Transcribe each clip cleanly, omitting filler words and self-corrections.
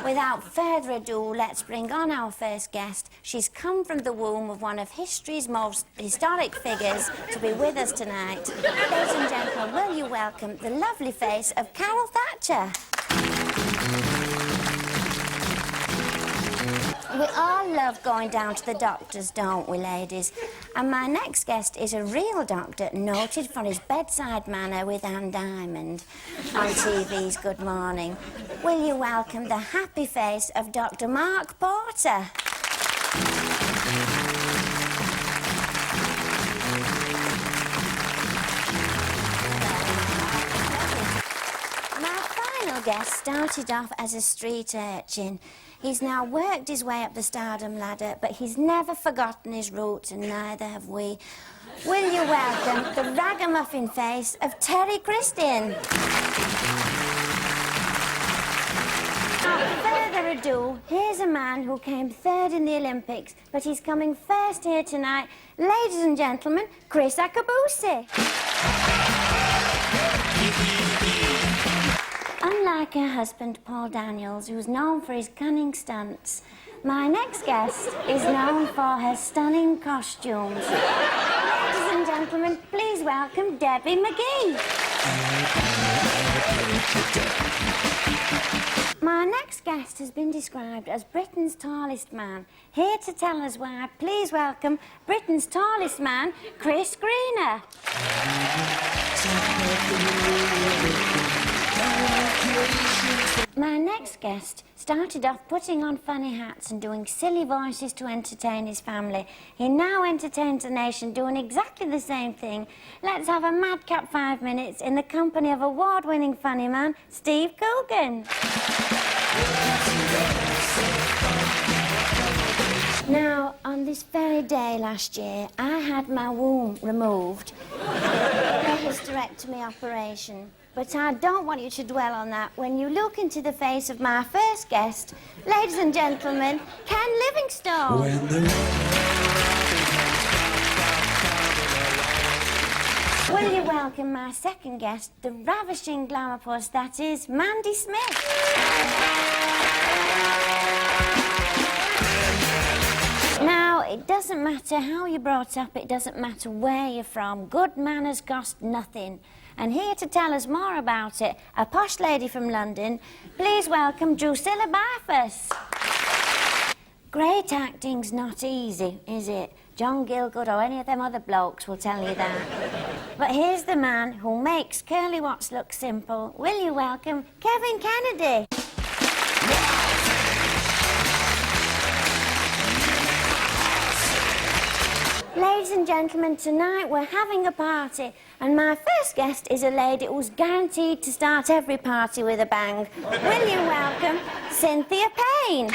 Without further ado, let's bring on our first guest. She's come from the womb of one of history's most historic figures to be with us tonight. Ladies and gentlemen, will you welcome the lovely face of Carol Thatcher? We all love going down to the doctors, don't we, ladies? And my next guest is a real doctor, noted for his bedside manner with Anne Diamond on TV's Good Morning. Will you welcome the happy face of Dr. Mark Porter? My final guest started off as a street urchin. He's now worked his way up the stardom ladder, but he's never forgotten his roots, and neither have we. Will you welcome the ragamuffin face of Terry Christian? Without further ado, here's a man who came third in the Olympics, but he's coming first here tonight. Ladies and gentlemen, Chris Akabusi. Unlike her husband, Paul Daniels, who's known for his cunning stunts, my next guest is known for her stunning costumes. Ladies and gentlemen, please welcome Debbie McGee. My next guest has been described as Britain's tallest man. Here to tell us why, please welcome Britain's tallest man, Chris Greener. My next guest started off putting on funny hats and doing silly voices to entertain his family. He now entertains the nation doing exactly the same thing. Let's have a madcap 5 minutes in the company of award-winning funny man, Steve Coogan. Now, on this very day last year, I had my womb removed. A hysterectomy operation. But I don't want you to dwell on that when you look into the face of my first guest, ladies and gentlemen, Ken Livingstone. Will you welcome my second guest, the ravishing glamour puss that is Mandy Smith. Now, it doesn't matter how you're brought up, it doesn't matter where you're from. Good manners cost nothing. And here to tell us more about it, a posh lady from London, please welcome Drusilla Bifus. Great acting's not easy, is it? John Gielgud or any of them other blokes will tell you that. But here's the man who makes curly watts look simple. Will you welcome Kevin Kennedy? Ladies and gentlemen, tonight we're having a party, and my first guest is a lady who's guaranteed to start every party with a bang. Will you welcome Cynthia Payne?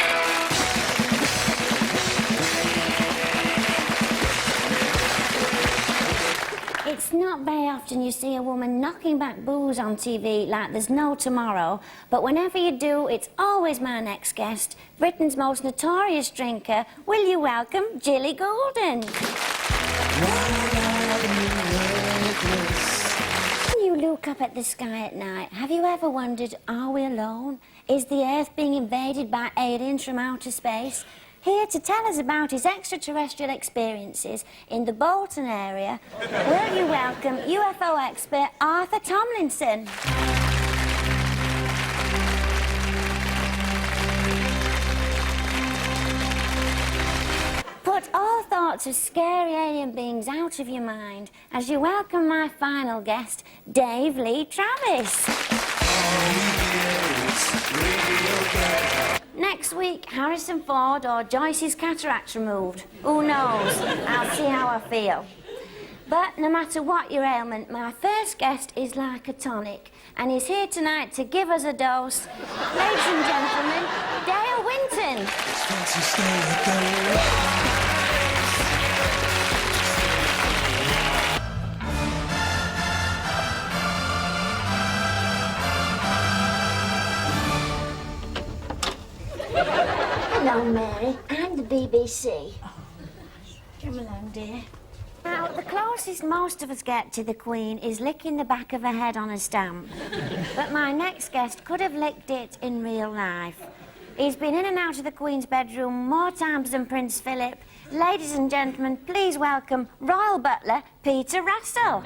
It's not very often you see a woman knocking back booze on TV like there's no tomorrow, but whenever you do, it's always my next guest, Britain's most notorious drinker. Will you welcome Jilly Goulden? When you look up at the sky at night, have you ever wondered, are we alone? Is the Earth being invaded by aliens from outer space? Here to tell us about his extraterrestrial experiences in the Bolton area, will you welcome UFO expert Arthur Tomlinson? Put all thoughts of scary alien beings out of your mind as you welcome my final guest, Dave Lee Travis. Next week, Harrison Ford or Joyce's cataracts removed. Who knows? I'll see how I feel. But no matter what your ailment, my first guest is like a tonic, and he's here tonight to give us a dose. Ladies and gentlemen, Dale Winton. Hello, Mary. I'm the BBC. Come along, dear. Now, the closest most of us get to the Queen is licking the back of her head on a stamp. But my next guest could have licked it in real life. He's been in and out of the Queen's bedroom more times than Prince Philip. Ladies and gentlemen, please welcome Royal Butler, Peter Russell.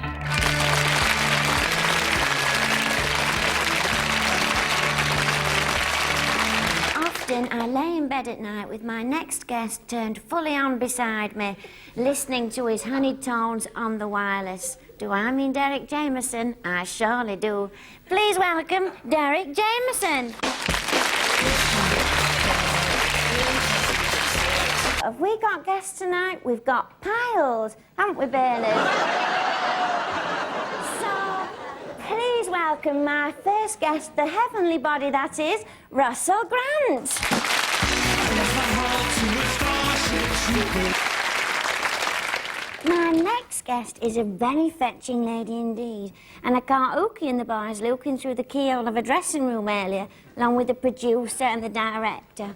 Often I lay in bed at night with my next guest turned fully on beside me, listening to his honeyed tones on the wireless. Do I mean Derek Jameson? I surely do. Please welcome Derek Jameson. Have we got guests tonight? We've got piles, haven't we, Bernard? So, please welcome my first guest, the heavenly body that is, Russell Grant. My next guest is a very fetching lady indeed, and I caught Ookie and the boys looking through the keyhole of a dressing room earlier, along with the producer and the director.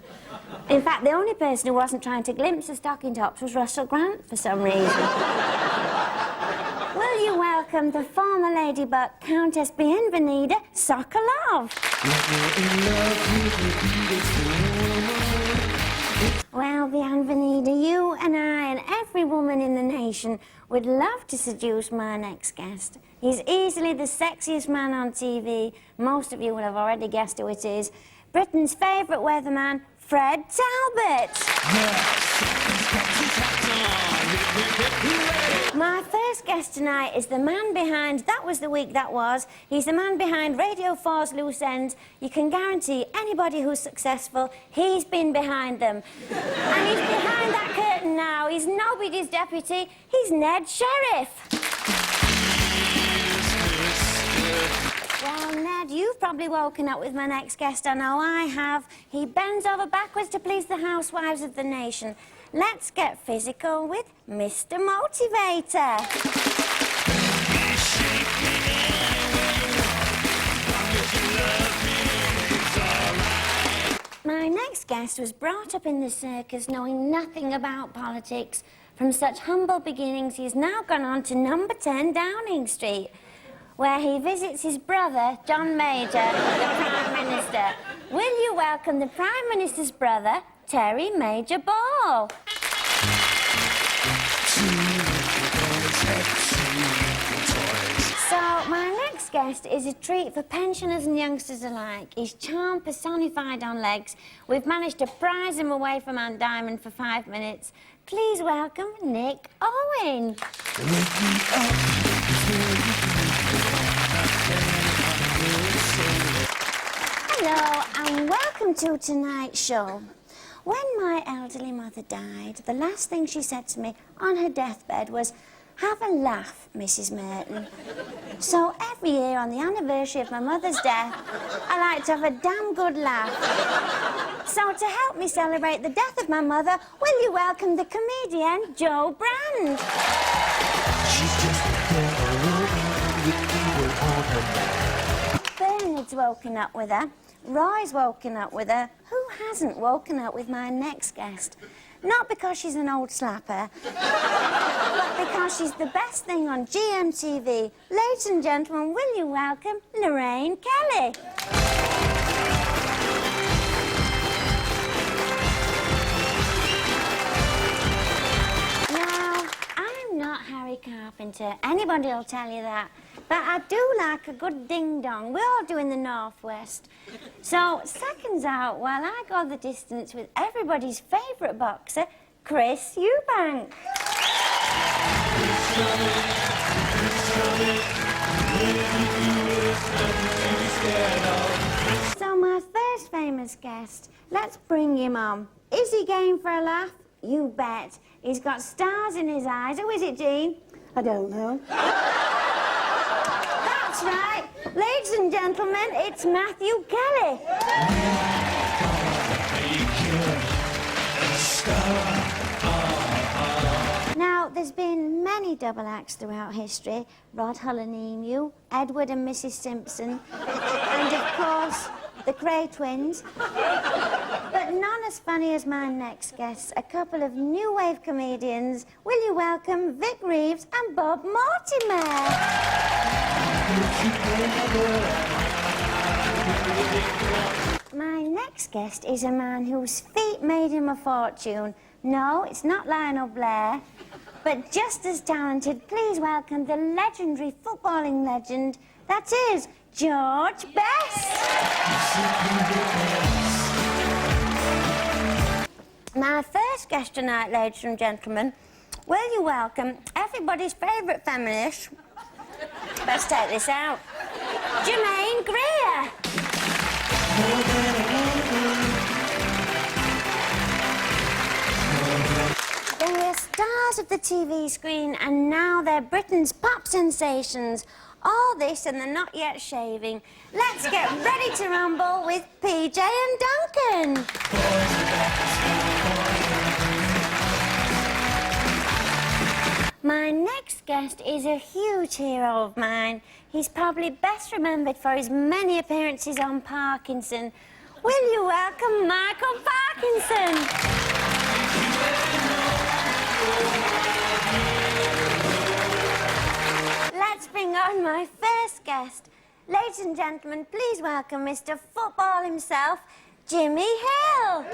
In fact, the only person who wasn't trying to glimpse the stocking tops was Russell Grant for some reason. Will you welcome the former ladybug, Countess Bienvenida Sokolov? Well, Bienvenida, you and I and every woman in the nation would love to seduce my next guest. He's easily the sexiest man on TV. Most of you will have already guessed who it is. Britain's favourite weatherman, Fred Talbot. My first guest tonight is the man behind That Was the Week That Was. He's the man behind Radio 4's Loose Ends. You can guarantee anybody who's successful, he's been behind them. And he's behind that curtain now. He's nobody's deputy. He's Ned Sheriff. Well, Ned, you've probably woken up with my next guest. I know I have. He bends over backwards to please the housewives of the nation. Let's get physical with Mr. Motivator. My next guest was brought up in the circus knowing nothing about politics. From such humble beginnings, he's now gone on to number 10 Downing Street, where he visits his brother, John Major, the Prime Minister. Will you welcome the Prime Minister's brother, Terry Major Ball? So, my next guest is a treat for pensioners and youngsters alike. He's charm personified on legs. We've managed to prize him away from Anne Diamond for 5 minutes. Please welcome Nick Owen. Hello, and welcome to tonight's show. When my elderly mother died, the last thing she said to me on her deathbed was, "Have a laugh, Mrs. Merton." So every year on the anniversary of my mother's death, I like to have a damn good laugh. So to help me celebrate the death of my mother, will you welcome the comedian Jo Brand? Bernard's woken up with her. Roy's woken up with her. Who hasn't woken up with my next guest? Not because she's an old slapper, but because she's the best thing on GMTV. Ladies and gentlemen, will you welcome Lorraine Kelly? Now, I'm not Harry Carpenter. Anybody will tell you that. But I do like a good ding-dong. We're all doing the Northwest. So, seconds out while I go the distance with everybody's favourite boxer, Chris Eubank. So, my first famous guest, let's bring him on. Is he game for a laugh? You bet. He's got stars in his eyes. Who is it, Jean? I don't know. That's right. Ladies and gentlemen, it's Matthew Kelly. Now, there's been many double acts throughout history. Rod Hull and Emu, Edward and Mrs. Simpson, and, of course, the Cray twins. But none as funny as my next guests, a couple of new wave comedians. Will you welcome Vic Reeves and Bob Mortimer? My next guest is a man whose feet made him a fortune. No, it's not Lionel Blair, but just as talented. Please welcome the legendary footballing legend, that is, George Best. My first guest tonight, ladies and gentlemen, will you welcome everybody's favourite feminist, let's take this out, Jermaine Greer. They were stars of the TV screen and now they're Britain's pop sensations. All this and they're not yet shaving. Let's get ready to rumble with PJ and Duncan. My next guest is a huge hero of mine. He's probably best remembered for his many appearances on Parkinson. Will you welcome Michael Parkinson? Let's bring on my first guest. Ladies and gentlemen, please welcome Mr. Football himself, Jimmy Hill.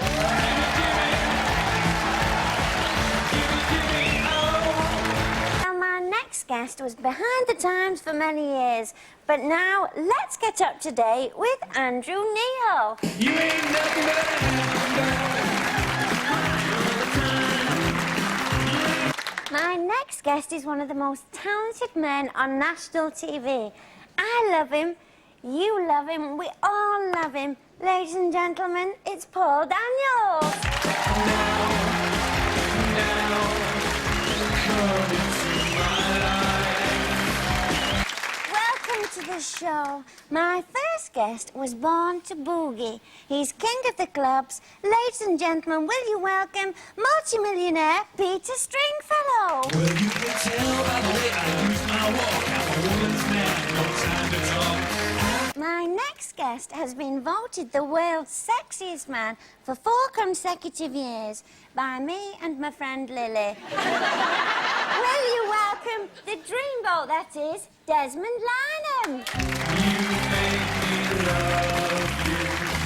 Now, my next guest was behind the times for many years, but now let's get up to date with Andrew Neil. You ain't nothing but a My next guest is one of the most talented men on national TV. I love him, you love him, we all love him. Ladies and gentlemen, it's Paul Daniels. Welcome to the show. My first guest was born to boogie. He's king of the clubs. Ladies and gentlemen, will you welcome multimillionaire Peter Stringfellow? Well, you can tell by the way I use my walk. I'm a woman's man, no time to talk. My next guest has been voted the world's sexiest man for 4 consecutive years by me and my friend Lily. Will you welcome the dreamboat, that is, Desmond Lynam? You make me love you.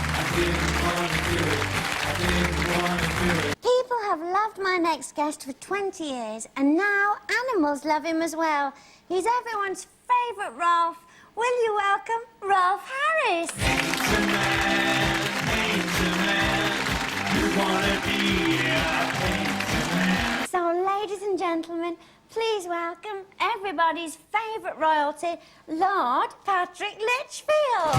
I didn't want to do it. I didn't want to do it. People have loved my next guest for 20 years, and now animals love him as well. He's everyone's favourite Rolf. Will you welcome Rolf Harris? Ain't a man, you wanna be a painter man. So, ladies and gentlemen, please welcome everybody's favourite royalty, Lord Patrick Litchfield.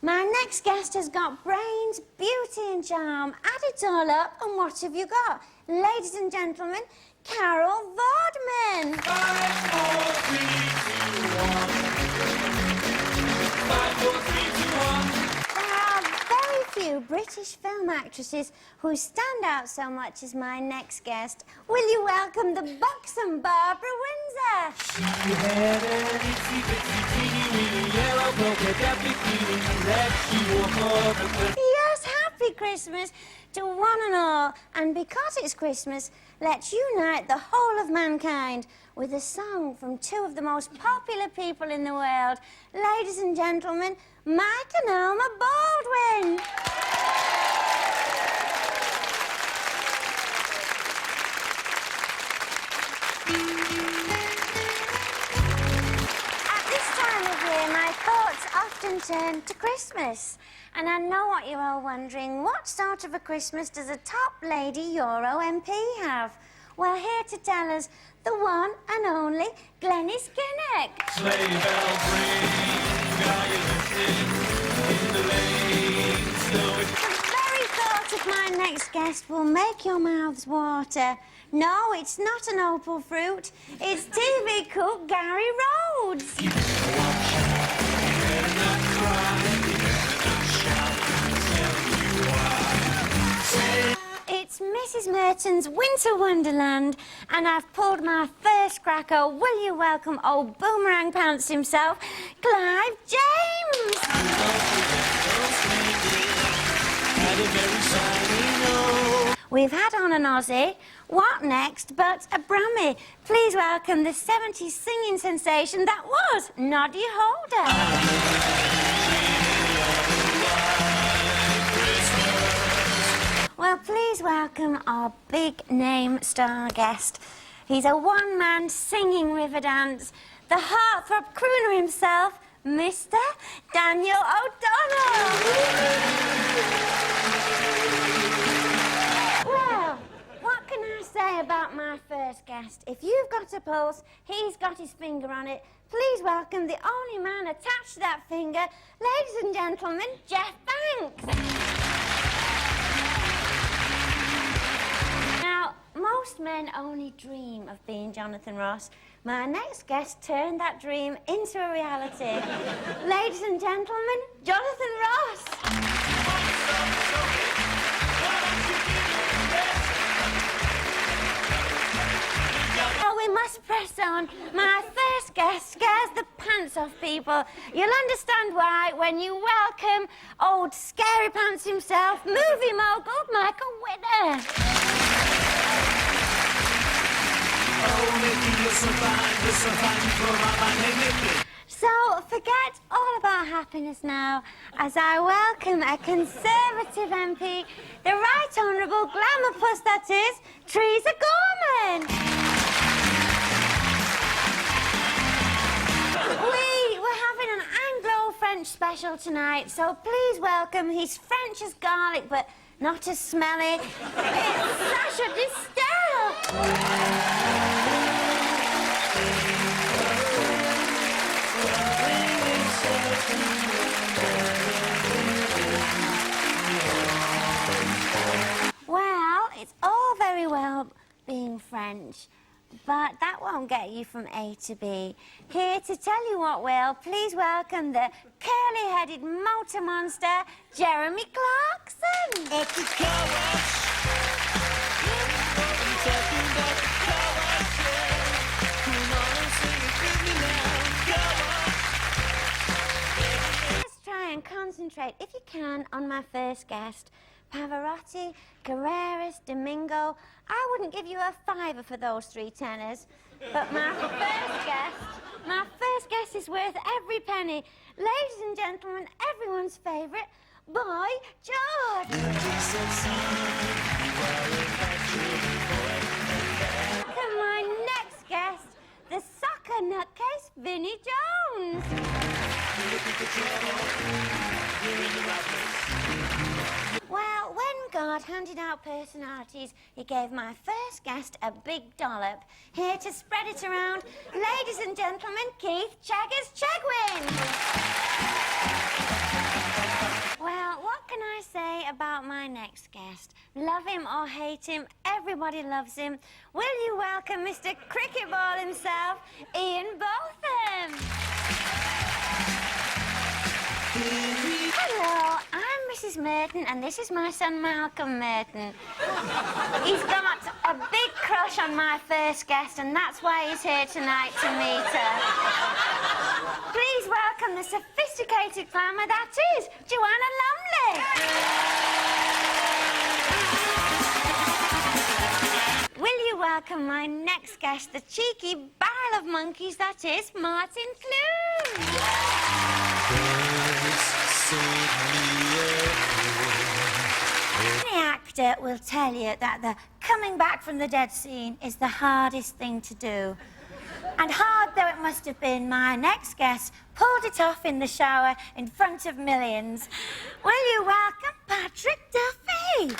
My next guest has got brains, beauty and charm. Add it all up and what have you got? Ladies and gentlemen, Carol Vorderman. 5, 4, 3, 2, 1. 5, 4, 3, 2, 1. There are very few British film actresses who stand out so much as my next guest. Will you welcome the buxom Barbara Windsor? She had an itsy bitsy teeny weeny yellow polka dot bikini that she wore for the Yes, happy Christmas to one and all. And because it's Christmas, let's unite the whole of mankind with a song from 2 of the most popular people in the world. Ladies and gentlemen, Mike and Elmer Baldwin. At this time of year, my thoughts often turn to Christmas. And I know what you're all wondering. What sort of a Christmas does a top lady Euro MP have? Well, here to tell us, the one and only Glenys Kinnock. sleigh bells ring. Are you listening? In the lane, snow is The very thought of my next guest will make your mouths water. No, it's not an opal fruit. It's TV cook Gary Rhodes. It's Mrs. Merton's Winter Wonderland, and I've pulled my first cracker. Will you welcome old boomerang pants himself, Clive James? We've had on an Aussie, What next but a Brummy? Please welcome the 70s singing sensation that was Noddy Holder. Well, please welcome our big name star guest. He's a one-man singing river dance, the heartthrob crooner himself, Mr. Daniel O'Donnell. Well, what can I say about my first guest? If you've got a pulse, he's got his finger on it. Please welcome the only man attached to that finger, ladies and gentlemen, Jeff Banks. Now, most men only dream of being Jonathan Ross. My next guest turned that dream into a reality. Ladies and gentlemen, Jonathan Ross. Oh, we must press on. My first guest scares the pants off people. You'll understand why when you welcome old Scary Pants himself, movie mogul Michael Winner. So forget all about happiness now as I welcome a Conservative MP, the Right Honourable Glamour Puss that is, Teresa Gorman. We're having an Anglo-French special tonight, so please welcome, he's French as garlic but not as smelly, it's Sacha Distel. Well, it's all very well being French, but that won't get you from A to B. Here to tell you what will, please welcome the curly-headed motor monster, Jeremy Clarkson. Let's try and concentrate, if you can, on my first guest. Pavarotti, Carreras, Domingo. I wouldn't give you a fiver for those three tenors. But my first guest is worth every penny. Ladies and gentlemen, everyone's favourite, Boy George. And my next guest, the soccer nutcase, Vinnie Jones. Well, when God handed out personalities, he gave my first guest a big dollop. Here to spread it around, ladies and gentlemen, Keith Chaggers Chegwin. Well, what can I say about my next guest? Love him or hate him, everybody loves him. Will you welcome Mr. Cricket Ball himself, Ian Botham? Hello, I'm Mrs. Merton, and this is my son Malcolm Merton. He's got a big crush on my first guest, and that's why he's here tonight to meet her. Please welcome the sophisticated glamour that is Joanna Lumley. Will you welcome my next guest, the cheeky barrel of monkeys that is Martin Clune. Any actor will tell you that the coming back from the dead scene is the hardest thing to do. And hard though it must have been, my next guest pulled it off in the shower in front of millions. Will you welcome Patrick Duffy?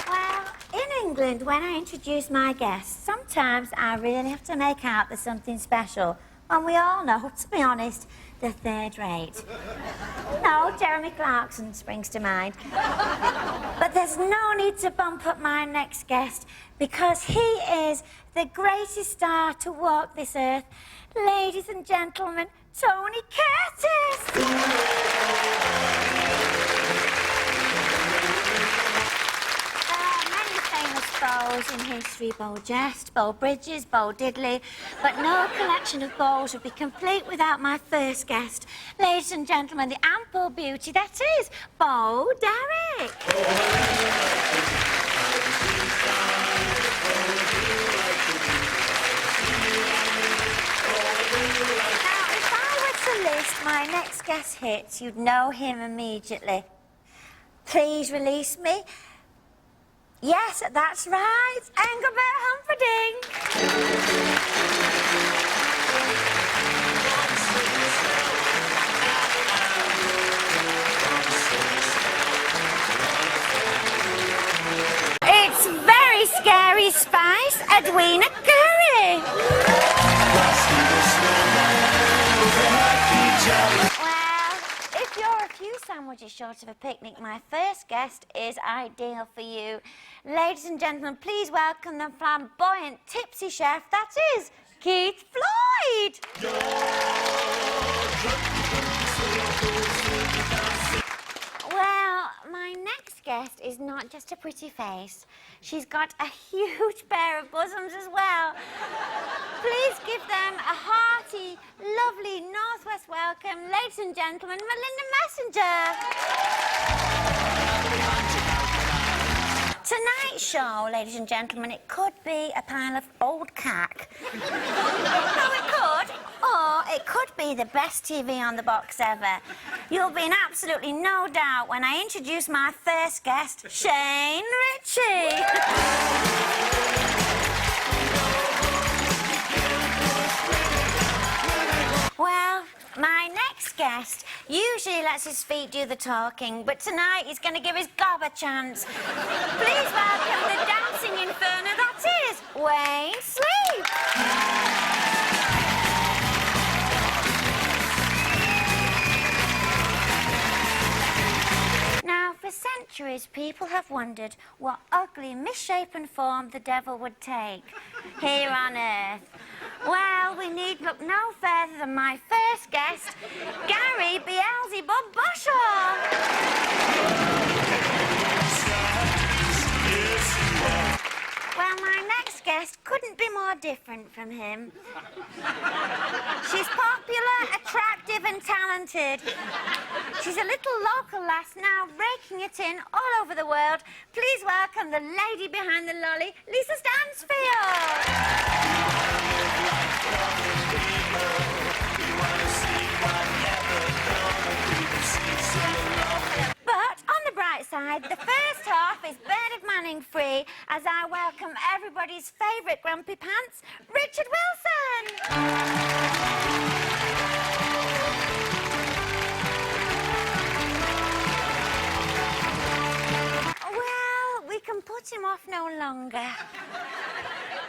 Well, in England, when I introduce my guests, sometimes I really have to make out there's something special. And we all know, to be honest, they're third rate. No, Jeremy Clarkson springs to mind. But there's no need to bump up my next guest because he is the greatest star to walk this earth. Ladies and gentlemen, Tony Curtis! Bows in history, Bow Jest, Bow Bridges, Bow Diddley, but no collection of bows would be complete without my first guest. Ladies and gentlemen, the ample beauty that is Bo Derek. my next guest hits, you'd know him immediately. Please release me. Yes, that's right, Engelbert Humperdinck. It's very scary spice, Edwina Curry. Well, if you're a few sandwiches short of a picnic, my first guest is ideal for you. Ladies and gentlemen, please welcome the flamboyant, tipsy chef, that is, Keith Floyd. Well, my next guest is not just a pretty face. She's got a huge pair of bosoms as well. Please give them a hearty, lovely Northwest welcome, ladies and gentlemen, Melinda Messenger. Tonight's show, ladies and gentlemen, it could be a pile of old cack. No, it could. Or it could be the best TV on the box ever. You'll be in absolutely no doubt when I introduce my first guest, Shane Ritchie. Well, my next guest usually lets his feet do the talking, but tonight he's going to give his gob a chance. Please welcome the dancing inferno that is Wayne Sleep. Now, for centuries, people have wondered what ugly, misshapen form the devil would take here on Earth. Well, we need look no further than my first guest, Gary Beelzebub Bushell. Well, my next guest couldn't be more different from him. She's popular, attractive and talented. She's a little local lass now, raking it in all over the world. Please welcome the lady behind the lolly, Lisa Stansfield. But on the bright side, the first half is Bernard Manning free as I welcome everybody's favourite grumpy pants, Richard Wilson. Well, we can put him off no longer.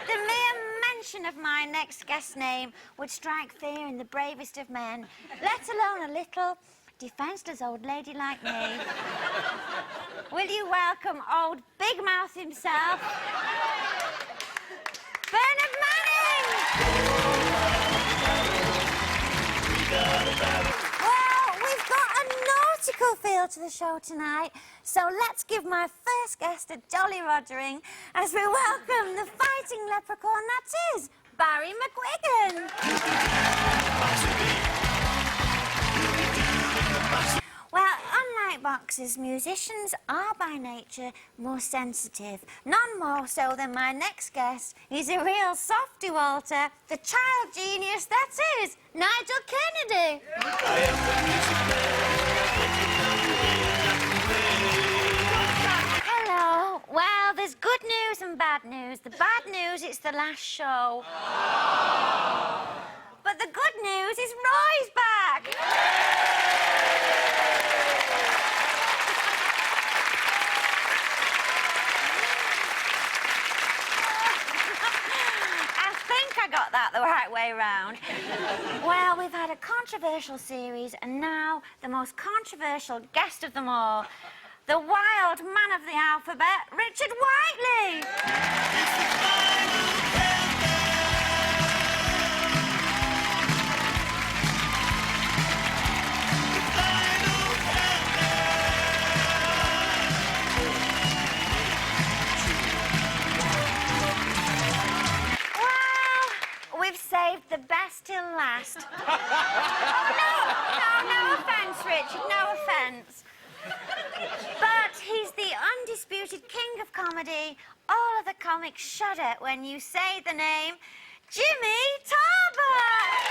The mere mention of my next guest's name would strike fear in the bravest of men, let alone a little defenceless old lady like me. Will you welcome old Big Mouth himself, Bernard Manning? Well, we've got a nautical feel to the show tonight, so let's give my first guest a jolly roddering as we welcome the fighting leprechaun that is Barry McGuigan. Well, unlike boxers, musicians are by nature more sensitive. None more so than my next guest. He's a real softy, Walter. The child genius that is Nigel Kennedy. Hello. Well, there's good news and bad news. The bad news, it's the last show. But the good news is Roy's back. I got that the right way round. Well, we've had a controversial series and now the most controversial guest of them all, the wild man of the alphabet, Richard Whiteley. We've saved the best till last. No offence, Richard, no offence. But he's the undisputed king of comedy. All of the comics shudder when you say the name Jimmy Talbot.